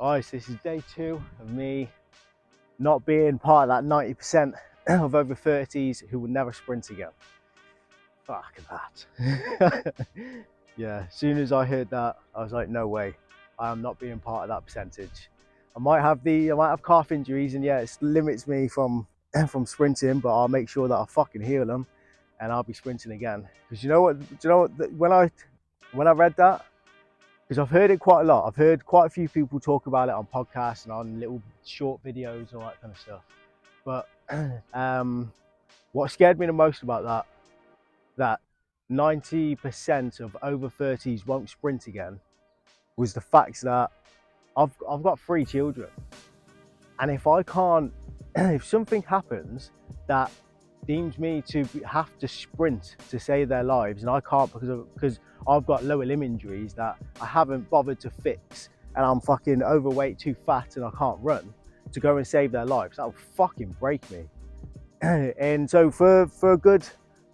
Alright, so this is day 2 of me not being part of that 90% of over 30s who will never sprint again. Fuck that. Yeah, as soon as I heard that, I was like, no way, I am not being part of that percentage. I might have calf injuries, and yeah, it limits me from sprinting, but I'll make sure that I fucking heal them and I'll be sprinting again. Because you know what, when I read that, because I've heard it quite a lot. I've heard quite a few people talk about it on podcasts and on little short videos and all that kind of stuff. But what scared me the most about that 90% of over 30s won't sprint again, was the fact that I've got 3 children. And if I can't, if something happens that deems me to have to sprint to save their lives, and I can't because I've got lower limb injuries that I haven't bothered to fix, and I'm fucking overweight, too fat, and I can't run to go and save their lives, that will fucking break me. And so for a good,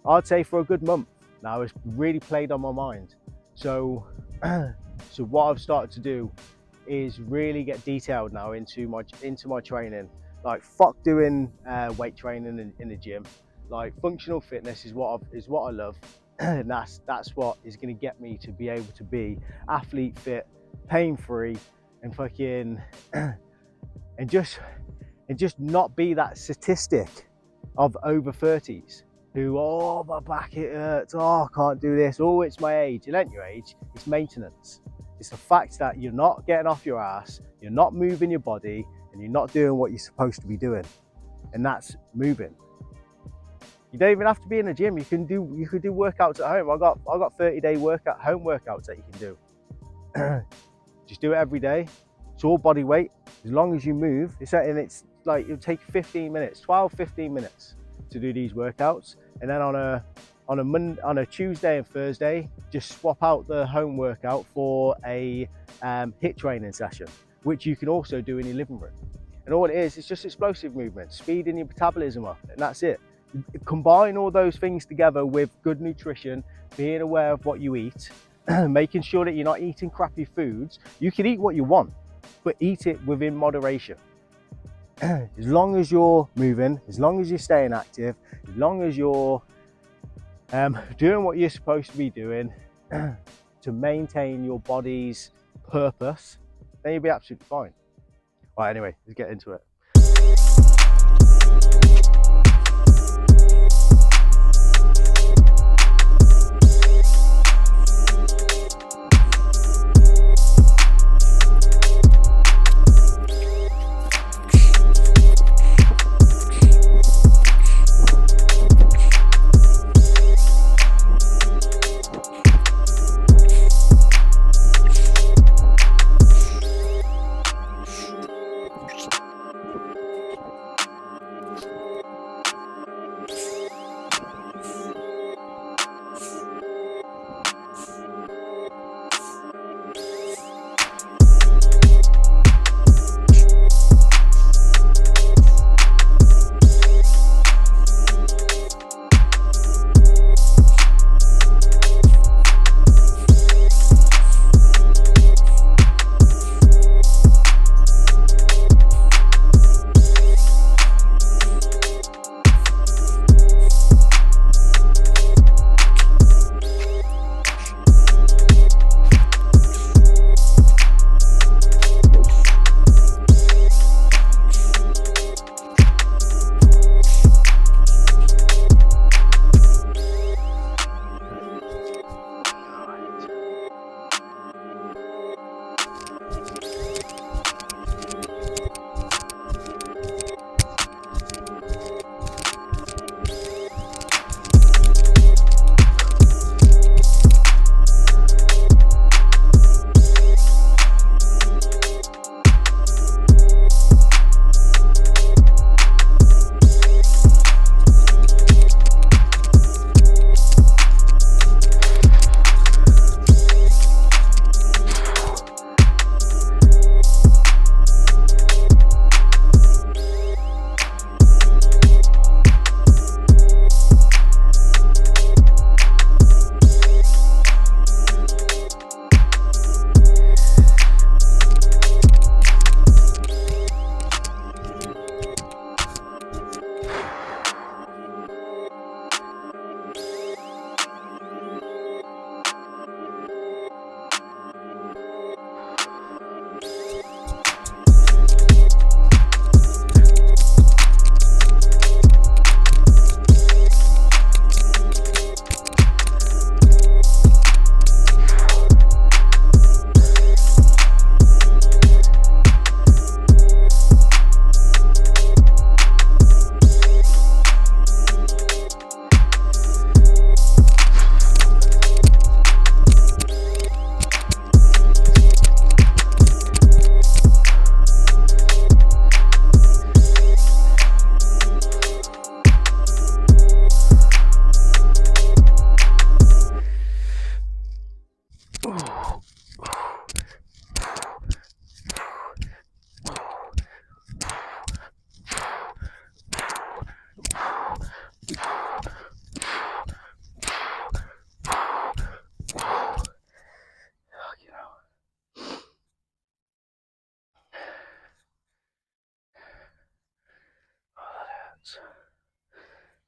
I'd say for a good month now, it's really played on my mind. So what I've started to do is really get detailed now into my training. Like, fuck doing weight training in the gym. Like, functional fitness is what I love, and that's what is going to get me to be able to be athlete fit, pain free, and fucking and just not be that statistic of over 30s who, oh, my back, it hurts, oh, I can't do this, oh, it's my age. It ain't your age, it's maintenance. It's the fact that you're not getting off your ass, you're not moving your body, and you're not doing what you're supposed to be doing, and that's moving. You don't even have to be in a gym. You could do workouts at home. I got 30-day home workouts that you can do. Just do it every day. It's all body weight. As long as you move, it's like it'll take 15 minutes, 12-15 minutes to do these workouts, and then on a Tuesday and Thursday, just swap out the home workout for a HIIT training session, which you can also do in your living room. And all it is, it's just explosive movement, speeding your metabolism up, and that's it. Combine all those things together with good nutrition, being aware of what you eat, making sure that you're not eating crappy foods. You can eat what you want, but eat it within moderation. As long as you're moving, as long as you're staying active, as long as you're doing what you're supposed to be doing to maintain your body's purpose, then you'll be absolutely fine. Right, anyway, let's get into it.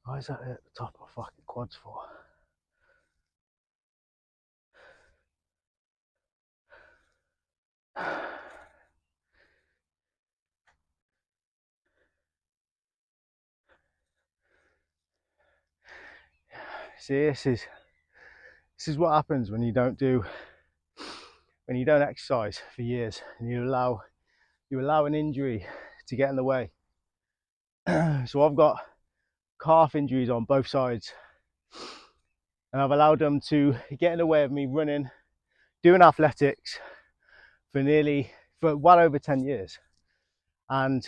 Why is that at the top of my fucking quads for? See, this is what happens when you don't exercise for years and you allow an injury to get in the way. So I've got calf injuries on both sides, and I've allowed them to get in the way of me running, doing athletics for well over 10 years. And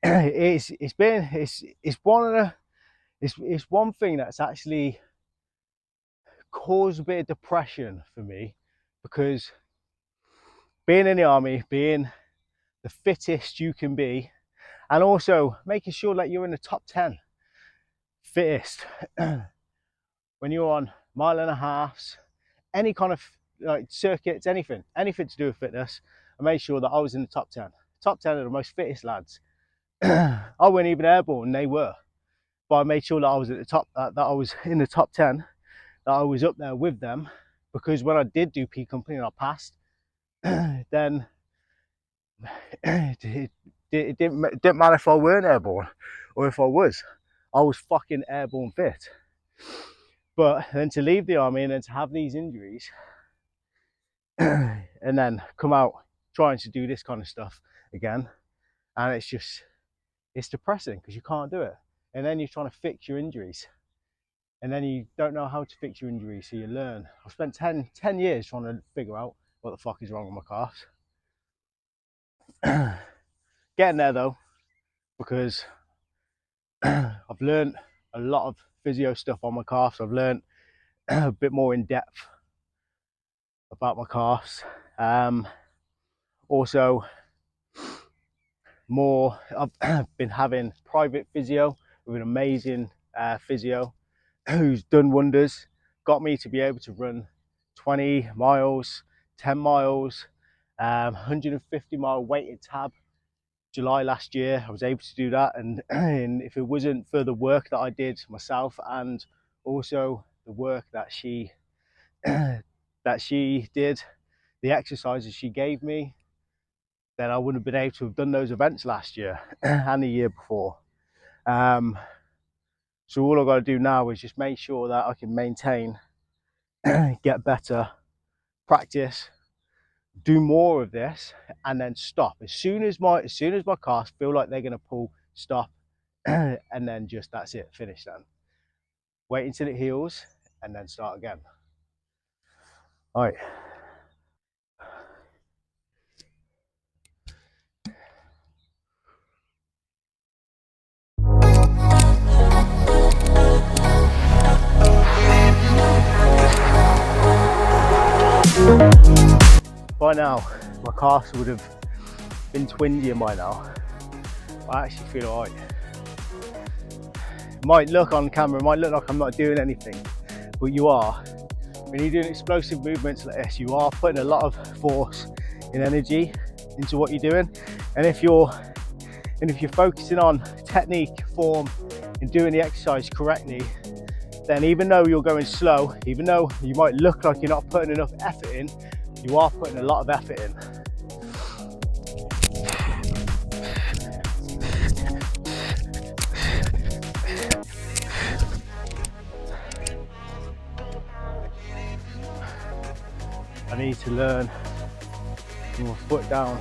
it's one thing that's actually caused a bit of depression for me, because being in the army, being the fittest you can be, and also making sure that you're in the top 10 fittest when you're on 1.5 miles, any kind of like circuits, anything to do with fitness. I made sure that I was in the top 10 of the most fittest lads. I wasn't even airborne, they were, but I made sure that I was at the top, that I was in the top 10, that I was up there with them, because when I did do P company and I passed, then it didn't matter if I weren't airborne or if I was fucking airborne fit. But then to leave the army and then to have these injuries and then come out trying to do this kind of stuff again, and it's depressing because you can't do it. And then you're trying to fix your injuries, and then you don't know how to fix your injuries, so you learn. I've spent 10 years trying to figure out what the fuck is wrong with my calves. Getting there though, because I've learned a lot of physio stuff on my calves. I've learned a bit more in depth about my calves. Also, I've been having private physio with an amazing physio who's done wonders. Got me to be able to run 20 miles, 10 miles, 150-mile weighted tab. July last year, I was able to do that, and if it wasn't for the work that I did myself and also the work that she did, the exercises she gave me, then I wouldn't have been able to have done those events last year and the year before. So all I've got to do now is just make sure that I can maintain, get better, practice, do more of this, and then stop. As soon as my calves feel like they're going to pull, stop, and then just that's it, finish then. Wait until it heals and then start again. All right. By now, my calves would have been twingeing by now. I actually feel alright. It might look on camera, it might look like I'm not doing anything, but you are. When you're doing explosive movements like this, you are putting a lot of force and energy into what you're doing. And if you're focusing on technique, form, and doing the exercise correctly, then even though you're going slow, even though you might look like you're not putting enough effort in, you are putting a lot of effort in. I need to learn with my foot down,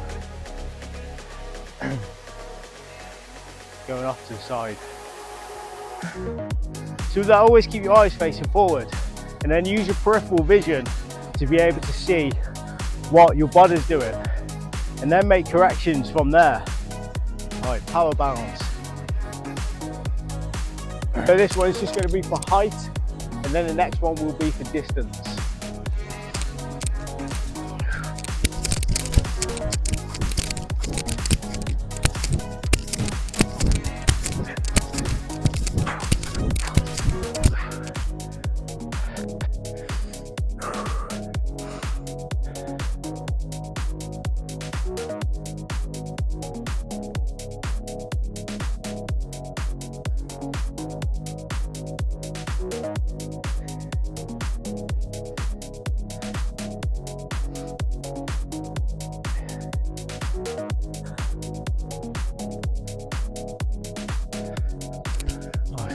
going off to the side. So that, always keep your eyes facing forward, and then use your peripheral vision to be able to see what your body's doing, and then make corrections from there. All right, power balance. So this one is just going to be for height, and then the next one will be for distance.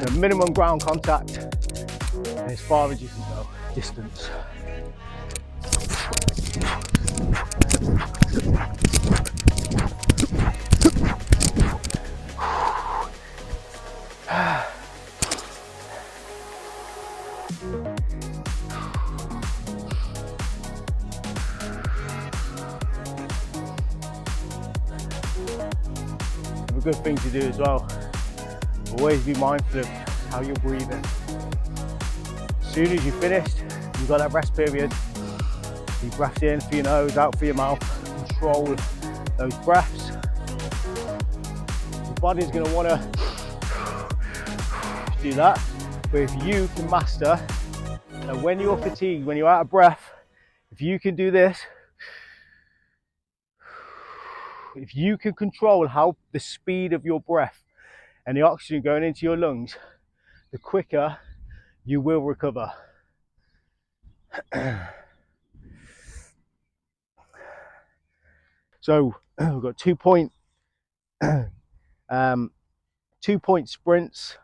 So minimum ground contact, and as far as you can go, distance. A good thing to do as well, always be mindful of how you're breathing. As soon as you're finished, you've got that rest period, deep breaths in through your nose, out through your mouth, control those breaths. Your body's going to want to do that, but if you can master that when you're fatigued, when you're out of breath, if you can do this, if you can control how the speed of your breath and the oxygen going into your lungs, the quicker you will recover. So we've got 2 point 2 point sprints.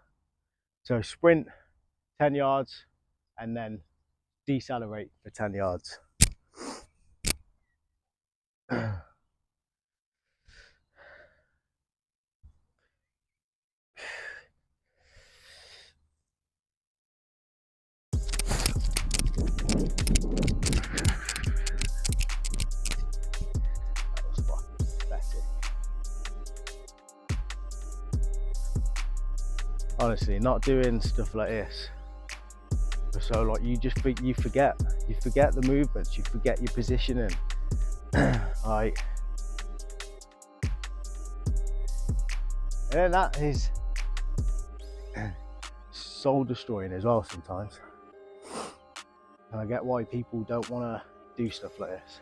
So sprint 10 yards and then decelerate for 10 yards. Honestly, not doing stuff like this for so long, you forget the movements, you forget your positioning. Like, and that is soul destroying as well sometimes. And I get why people don't want to do stuff like this.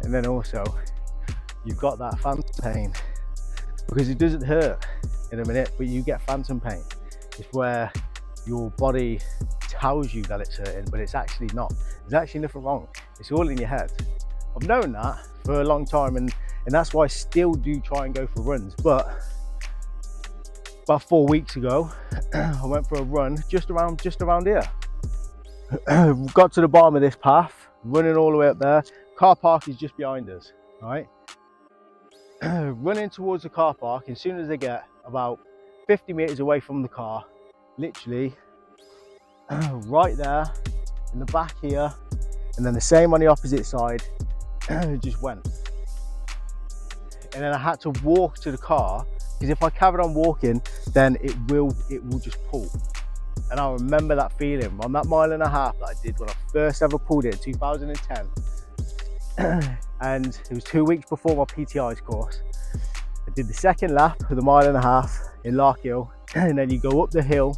And then also, you've got that phantom pain, because it doesn't hurt in a minute, but you get phantom pain. It's where your body tells you that it's hurting, but it's actually not. There's actually nothing wrong. It's all in your head. I've known that for a long time, and that's why I still do try and go for runs. But about 4 weeks ago, I went for a run just around here. Got to the bottom of this path, running all the way up there. Car park is just behind us, right? Running towards the car park, as soon as I get about 50 meters away from the car, literally right there in the back here, and then the same on the opposite side, just went. And then I had to walk to the car, because if I carried on walking, then it will just pull. And I remember that feeling on that 1.5 miles that I did when I first ever pulled it in 2010. And it was 2 weeks before my PTI's course. I did the second lap of the 1.5 miles in Larkhill, and then you go up the hill.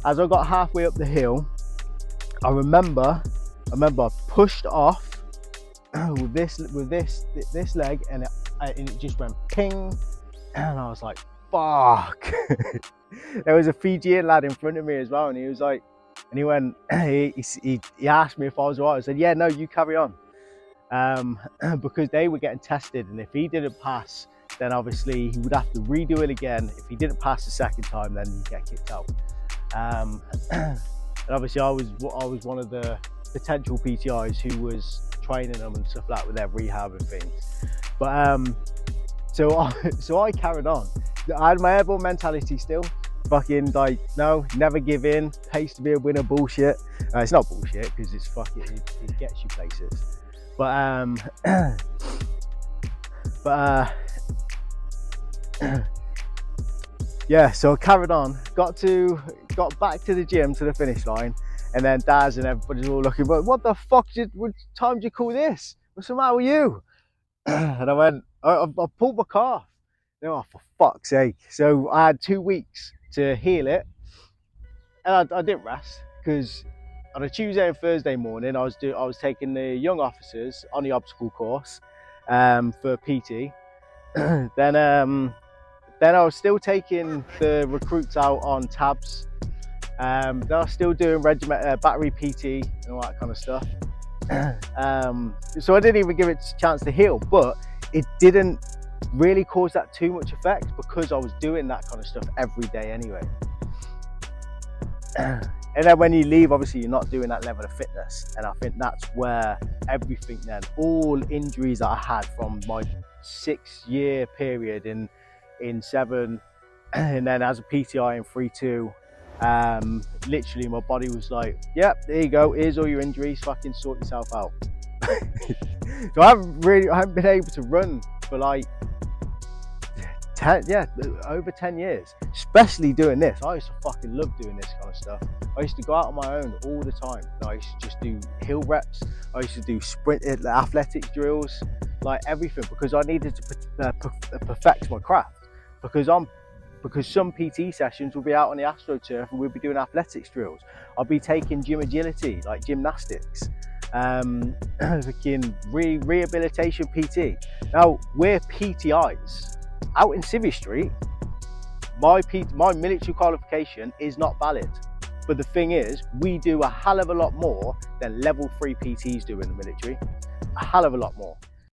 As I got halfway up the hill, I remember I pushed off with this leg, and it just went ping, and I was like, fuck. There was a Fijian lad in front of me as well, and he was like, and he went, he asked me if I was all right. I said, yeah, no, you carry on. Because they were getting tested, and if he didn't pass, then obviously he would have to redo it again. If he didn't pass the second time, then he'd get kicked out. And obviously I was one of the potential PTIs who was training them and stuff like that with their rehab and things. But so I carried on. I had my airborne mentality still. Fucking like, no, never give in, pace to be a winner bullshit. It's not bullshit, because it's fucking, it gets you places. But yeah, so I carried on, got back to the gym, to the finish line, and then Daz and everybody's all looking, but what the fuck, what time did you call this? What's the matter with you? And I went, I pulled my calf. Oh, for fuck's sake. So I had 2 weeks to heal it, and I didn't rest, because on a Tuesday and Thursday morning, I was taking the young officers on the obstacle course for PT, Then I was still taking the recruits out on tabs. Then I was still doing battery PT and all that kind of stuff. So I didn't even give it a chance to heal, but it didn't really cause that too much effect because I was doing that kind of stuff every day anyway. And then when you leave, obviously you're not doing that level of fitness, and I think that's where everything then, all injuries that I had from my 6-year period in 7, and then as a PTI in 3-2, literally my body was like, yep, there you go, here's all your injuries, fucking sort yourself out. So I haven't been able to run for like over 10 years, especially doing this. I used to fucking love doing this kind of stuff. I used to go out on my own all the time. I used to just do hill reps. I used to do sprint athletics drills, like everything, because I needed to perfect my craft. Because some PT sessions will be out on the AstroTurf and we'll be doing athletics drills. I'll be taking gym agility, like gymnastics, rehabilitation PT. Now we're PTIs. Out in Civvy Street, my military qualification is not valid. But the thing is, we do a hell of a lot more than level 3 PTs do in the military. A hell of a lot more.